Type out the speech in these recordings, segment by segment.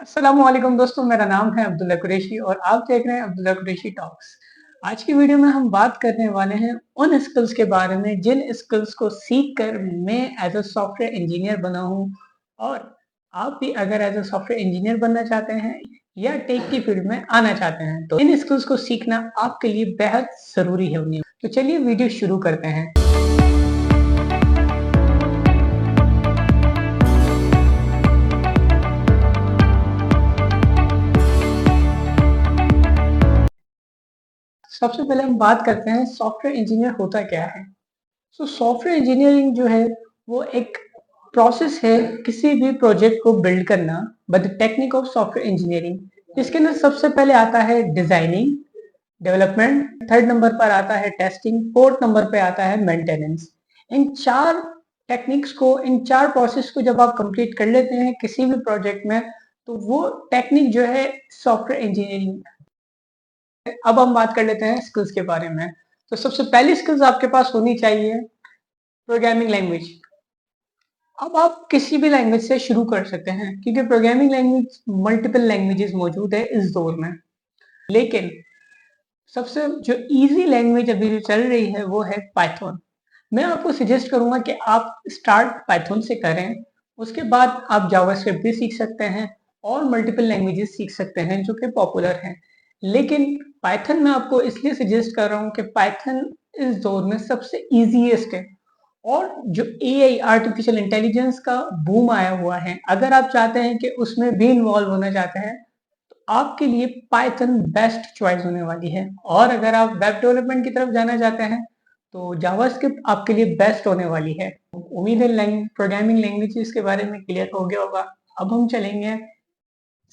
अस्सलाम वालेकुम दोस्तों, मेरा नाम है अब्दुल्ला कुरैशी और आप देख रहे हैं अब्दुल्ला कुरैशी टॉक्स। आज की वीडियो में हम बात करने वाले हैं उन स्किल्स के बारे में जिन स्किल्स को सीख कर मैं एज अ सॉफ्टवेयर इंजीनियर बना हूँ। और आप भी अगर एज अ सॉफ्टवेयर इंजीनियर बनना चाहते हैं या टेक की फील्ड में आना चाहते हैं तो इन स्किल्स को सीखना आपके लिए बेहद जरूरी है उन्हें। तो चलिए वीडियो शुरू करते हैं। सबसे पहले हम बात करते हैं सॉफ्टवेयर इंजीनियर होता क्या है। सॉफ्टवेयर इंजीनियरिंग जो है वो एक प्रोसेस है किसी भी प्रोजेक्ट को बिल्ड करना by the technique of software engineering. इसके अंदर सबसे पहले आता है डिजाइनिंग, डेवलपमेंट, थर्ड नंबर पर आता है टेस्टिंग, फोर्थ नंबर पे आता है मेंटेनेंस। इन चार टेक्निक्स को, इन चार प्रोसेस को जब आप कंप्लीट कर लेते हैं किसी भी प्रोजेक्ट में तो वो टेक्निक जो है सॉफ्टवेयर इंजीनियरिंग। अब हम बात कर लेते हैं स्किल्स के बारे में। तो सबसे पहली स्किल्स आपके पास होनी चाहिए प्रोग्रामिंग लैंग्वेज। अब आप किसी भी लैंग्वेज से शुरू कर सकते हैं क्योंकि प्रोग्रामिंग लैंग्वेज मल्टीपल लैंग्वेजेस मौजूद है इस दौर में। लेकिन सबसे जो इजी लैंग्वेज अभी जो चल रही है वो है पाइथन। मैं आपको सजेस्ट करूंगा कि आप स्टार्ट पाइथन से करें, उसके बाद आप जावास्क्रिप्ट भी सीख सकते हैं और मल्टीपल लैंग्वेजेस सीख सकते हैं जो कि पॉपुलर हैं। लेकिन पाइथन मैं आपको इसलिए सजेस्ट कर रहा हूँ कि पाइथन इस दौर में सबसे इजीएस्ट है। और जो एआई आर्टिफिशियल इंटेलिजेंस का बूम आया हुआ है, अगर आप चाहते हैं कि उसमें भी इन्वॉल्व होना चाहते हैं तो आपके लिए पाइथन बेस्ट चॉइस होने वाली है। और अगर आप वेब डेवलपमेंट की तरफ जाना चाहते हैं तो जावास्क्रिप्ट आपके लिए बेस्ट होने वाली है। उम्मीद है प्रोग्रामिंग लैंग्वेजेस के बारे में क्लियर हो गया होगा। अब हम चलेंगे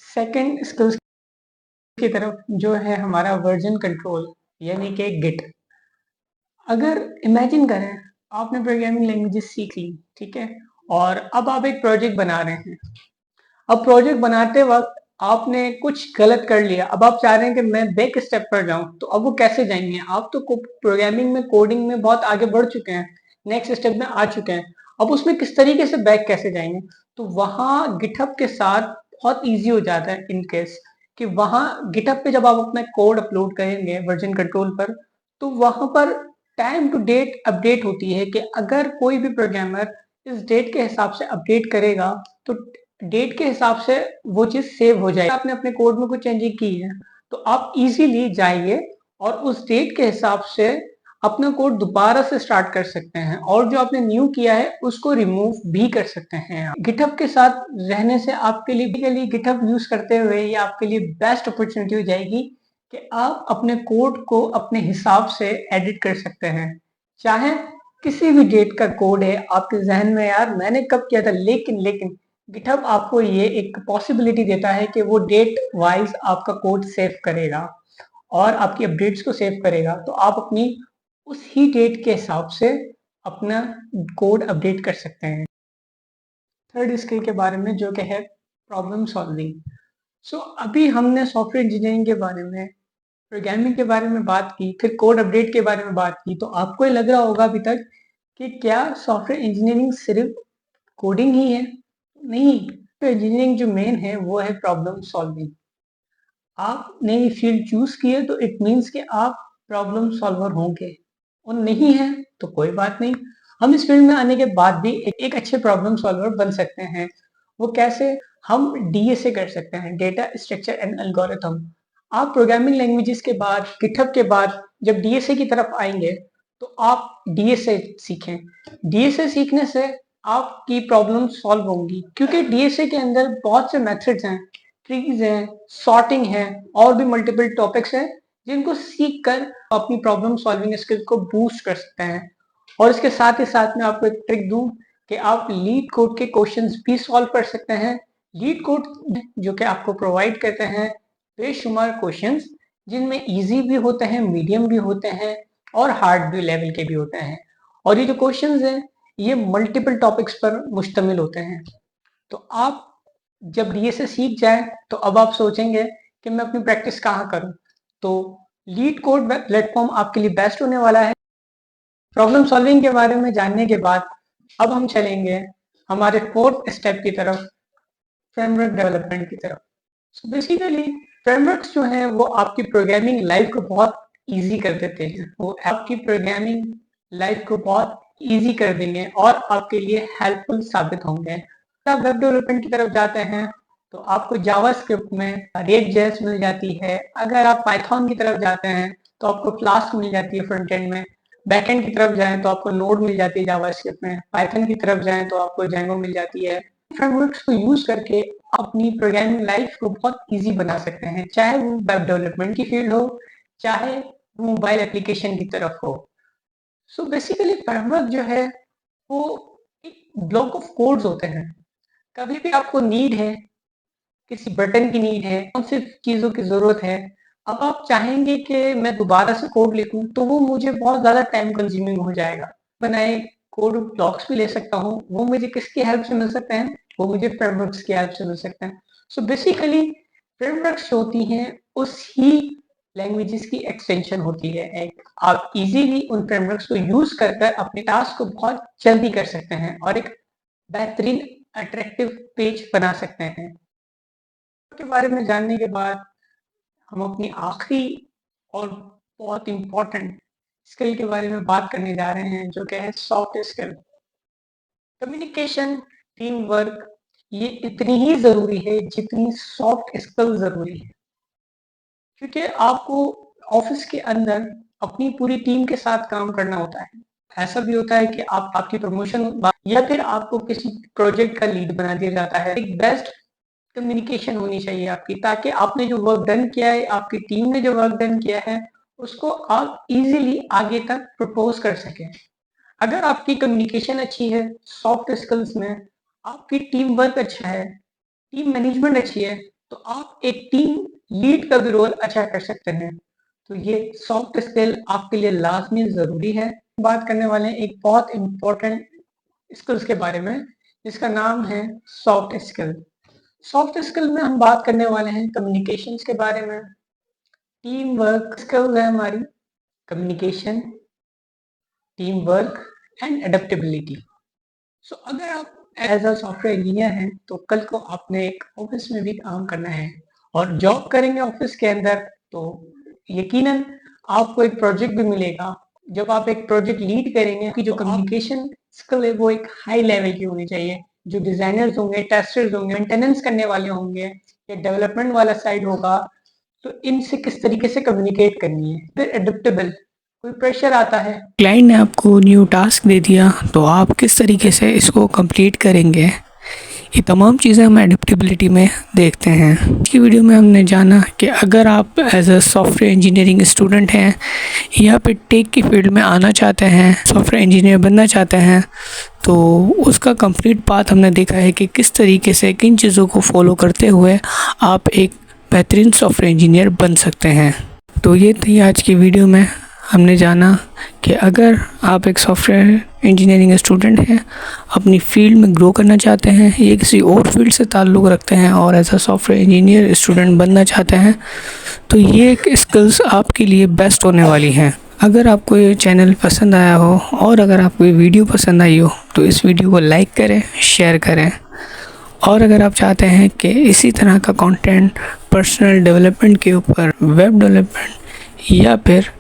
सेकंड स्किल्स की तरफ जो है हमारा वर्जन कंट्रोल यानी कि गिट। अगर इमेजिन करें आपने प्रोग्रामिंग लैंग्वेजेस सीख ली, ठीक है, और अब आप एक प्रोजेक्ट बना रहे हैं। अब प्रोजेक्ट बनाते वक्त आपने कुछ गलत कर लिया, अब आप चाह रहे हैं कि मैं बैक स्टेप पर जाऊं, तो अब वो कैसे जाएंगे? आप तो प्रोग्रामिंग में, कोडिंग में बहुत आगे बढ़ चुके हैं, नेक्स्ट स्टेप में आ चुके हैं, अब उसमें किस तरीके से बैक कैसे जाएंगे? तो वहां गिटहब के साथ बहुत ईजी हो जाता है इन केस कि वहां गिटहब पे जब आप अपना कोड अपलोड करेंगे वर्जन कंट्रोल पर, तो वहां पर टाइम टू डेट अपडेट होती है कि अगर कोई भी प्रोग्रामर इस डेट के हिसाब से अपडेट करेगा तो डेट के हिसाब से वो चीज सेव हो जाएगी। आपने अपने कोड में कुछ चेंजिंग की है तो आप इजीली जाइए और उस डेट के हिसाब से अपना कोड दोबारा से स्टार्ट कर सकते हैं और जो आपने न्यू किया है उसको रिमूव भी कर सकते हैं। गिटहब के साथ रहने से आपके लिए गिटहब यूज करते हुए ये आपके लिए बेस्ट अपॉर्चुनिटी हो जाएगी कि आप अपने कोड को अपने हिसाब से एडिट कर सकते हैं। चाहे किसी भी डेट का कोड है आपके जहन में, यार मैंने कब किया था, लेकिन गिटहब आपको ये एक पॉसिबिलिटी देता है कि वो डेट वाइज आपका कोड सेव करेगा और आपकी अपडेट्स को सेव करेगा, तो आप अपनी उस ही डेट के हिसाब से अपना कोड अपडेट कर सकते हैं। थर्ड स्किल के बारे में जो कि है प्रॉब्लम सॉल्विंग। अभी हमने सॉफ्टवेयर इंजीनियरिंग के बारे में, प्रोग्रामिंग के बारे में बात की, फिर कोड अपडेट के बारे में बात की, तो आपको ये लग रहा होगा अभी तक कि क्या सॉफ्टवेयर इंजीनियरिंग सिर्फ कोडिंग ही है? नहीं, तो इंजीनियरिंग जो मेन है वो है प्रॉब्लम सॉल्विंग। आपने ये फील्ड चूज की है तो इट मीन्स कि आप प्रॉब्लम सॉल्वर होंगे, और नहीं है तो कोई बात नहीं, हम इस फील्ड में आने के बाद भी एक अच्छे प्रॉब्लम सॉल्वर बन सकते हैं। वो कैसे? हम डीएसए कर सकते हैं, डेटा स्ट्रक्चर एंड एल्गोरिथम। आप प्रोग्रामिंग लैंग्वेजेस के बाद, गिटहब के बाद जब डीएसए की तरफ आएंगे तो आप डीएसए सीखें। डीएसए सीखने से आपकी प्रॉब्लम सॉल्व होंगी क्योंकि डीएसए के अंदर बहुत से मेथड्स हैं, ट्रीज हैं, सॉर्टिंग है और भी मल्टीपल टॉपिक्स हैं जिनको सीख कर अपनी प्रॉब्लम सॉल्विंग स्किल को बूस्ट कर सकते हैं। और इसके साथ ही साथ मैं आपको एक ट्रिक दूं कि आप लीड कोड के क्वेश्चंस भी सॉल्व कर सकते हैं। लीड कोड जो कि आपको प्रोवाइड करते हैं बेशुमार क्वेश्चंस जिनमें इजी भी होते हैं, मीडियम भी होते हैं और हार्ड भी लेवल के भी होते हैं। और ये जो क्वेश्चंस हैं ये मल्टीपल टॉपिक्स पर मुश्तमिल होते हैं। तो आप जब डीएसए सीख जाए तो अब आप सोचेंगे कि मैं अपनी प्रैक्टिस कहाँ करूं, तो लीड कोड प्लेटफॉर्म आपके लिए बेस्ट होने वाला है। प्रॉब्लम सॉल्विंग के बारे में जानने के बाद अब हम चलेंगे हमारे फोर्थ स्टेप की तरफ, फ्रेमवर्क डेवलपमेंट की तरफ। सो बेसिकली फ्रेमवर्क्स जो हैं वो आपकी प्रोग्रामिंग लाइफ को बहुत ईज़ी कर देते हैं। वो आपकी प्रोग्रामिंग लाइफ को बहुत ईज़ी कर देंगे और आपके लिए हेल्पफुल साबित होंगे। आप वेब डेवलपमेंट की तरफ जाते हैं तो आपको जावास्क्रिप्ट में रिएक्ट.जेएस मिल जाती है। अगर आप पाइथन की तरफ जाते हैं तो आपको फ्लास्क मिल जाती है फ्रंट एंड में। बैकएंड की तरफ जाएँ तो आपको नोड मिल जाती है जावास्क्रिप्ट में। पाइथन की तरफ जाएँ तो आपको जेंगो मिल जाती है। फ्रेमवर्क्स को यूज़ करके अपनी प्रोग्रामिंग लाइफ को बहुत ईज़ी बना सकते हैं, चाहे वो वेब डेवलपमेंट की फील्ड हो, चाहे वो मोबाइल एप्लीकेशन की तरफ हो। सो बेसिकली फ्रेमवर्क जो है वो एक ब्लॉक ऑफ कोड्स होते हैं। कभी भी आपको नीड है, किसी बटन की नीड है, कौन सी चीज़ों की ज़रूरत है, अब आप चाहेंगे कि मैं दोबारा से कोड लिखूँ तो वो मुझे बहुत ज़्यादा टाइम कंज्यूमिंग हो जाएगा। बनाए कोड ब्लॉक्स भी ले सकता हूँ, वो मुझे किसकी हेल्प से मिल सकते हैं? वो मुझे फ्रेमवर्क्स की हेल्प से मिल सकते हैं। सो बेसिकली फ्रेमवर्क्स जो होती हैं उसी लैंग्वेजेस की एक्सटेंशन होती है। एक आप इजीली उन फ्रेमवर्क्स को यूज़ कर कर अपने टास्क को बहुत जल्दी कर सकते हैं और एक बेहतरीन अट्रैक्टिव पेज बना सकते हैं। के बारे में जानने के बाद हम अपनी आखिरी और बहुत इम्पोर्टेंट स्किल के बारे में बात करने जा रहे हैं जो कि है soft skill. Communication, team work ये इतनी ही ज़रूरी है जितनी सॉफ्ट स्किल ज़रूरी है, क्योंकि आपको ऑफिस के अंदर अपनी पूरी टीम के साथ काम करना होता है। ऐसा भी होता है कि आपकी प्रमोशन या फिर आपको किसी प्रोजेक्ट का लीड बना दिया जाता है। एक बेस्ट कम्युनिकेशन होनी चाहिए आपकी, ताकि आपने जो वर्क डन किया है, आपकी टीम ने जो वर्क डन किया है, उसको आप इजीली आगे तक प्रपोज कर सकें। अगर आपकी कम्युनिकेशन अच्छी है, सॉफ्ट स्किल्स में आपकी टीम वर्क अच्छा है, टीम मैनेजमेंट अच्छी है, तो आप एक टीम लीड का भी रोल अच्छा कर सकते हैं। तो ये सॉफ्ट स्किल आपके लिए लाजमी ज़रूरी है। बात करने वाले हैं एक बहुत इम्पोर्टेंट स्किल्स के बारे में जिसका नाम है सॉफ्ट स्किल। सॉफ्ट स्किल में हम बात करने वाले हैं कम्युनिकेशंस के बारे में। टीम वर्क स्किल्स है हमारी communication, team work and adaptability. So अगर आप एज अ सॉफ्टवेयर इंजीनियर हैं तो कल को आपने एक ऑफिस में भी काम करना है और जॉब करेंगे ऑफिस के अंदर तो यकीनन आपको एक प्रोजेक्ट भी मिलेगा। जब आप एक प्रोजेक्ट लीड करेंगे आपकी जो कम्युनिकेशन स्किल है वो एक हाई लेवल की होनी चाहिए। जो डिजाइनर्स होंगे, टेस्टर्स होंगे, मेंटेनेंस करने वाले होंगे या डेवलपमेंट वाला साइड होगा, तो इनसे किस तरीके से कम्युनिकेट करनी है। फिर एडेप्टेबल, कोई प्रेशर आता है, क्लाइंट ने आपको न्यू टास्क दे दिया तो आप किस तरीके से इसको कंप्लीट करेंगे, ये तमाम चीज़ें हम एडेप्टेबिलिटी में देखते हैं। आज की वीडियो में हमने जाना कि अगर आप as a software engineering student हैं या फिर टेक की फील्ड में आना चाहते हैं, सॉफ्टवेयर इंजीनियर बनना चाहते हैं, तो उसका कंप्लीट पाथ हमने देखा है कि किस तरीके से किन चीज़ों को फॉलो करते हुए आप एक बेहतरीन सॉफ्टवेयर इंजीनियर बन सकते हैं। तो ये थी आज की वीडियो में हमने जाना कि अगर आप एक सॉफ्टवेयर इंजीनियरिंग स्टूडेंट हैं, अपनी फील्ड में ग्रो करना चाहते हैं या किसी और फील्ड से ताल्लुक़ रखते हैं और as a software engineer student बनना चाहते हैं, तो ये एक स्किल्स आपके लिए बेस्ट होने वाली हैं। अगर आपको ये चैनल पसंद आया हो और अगर आपको ये वीडियो पसंद आई हो तो इस वीडियो को लाइक करें, शेयर करें। और अगर आप चाहते हैं कि इसी तरह का कंटेंट पर्सनल डेवलपमेंट के ऊपर, वेब डेवलपमेंट या फिर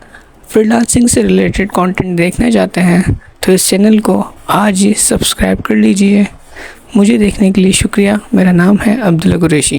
फ्रीलांसिंग से रिलेटेड कंटेंट देखना चाहते हैं तो इस चैनल को आज ही सब्सक्राइब कर लीजिए। मुझे देखने के लिए शुक्रिया। मेरा नाम है अब्दुल्ला कुरैशी।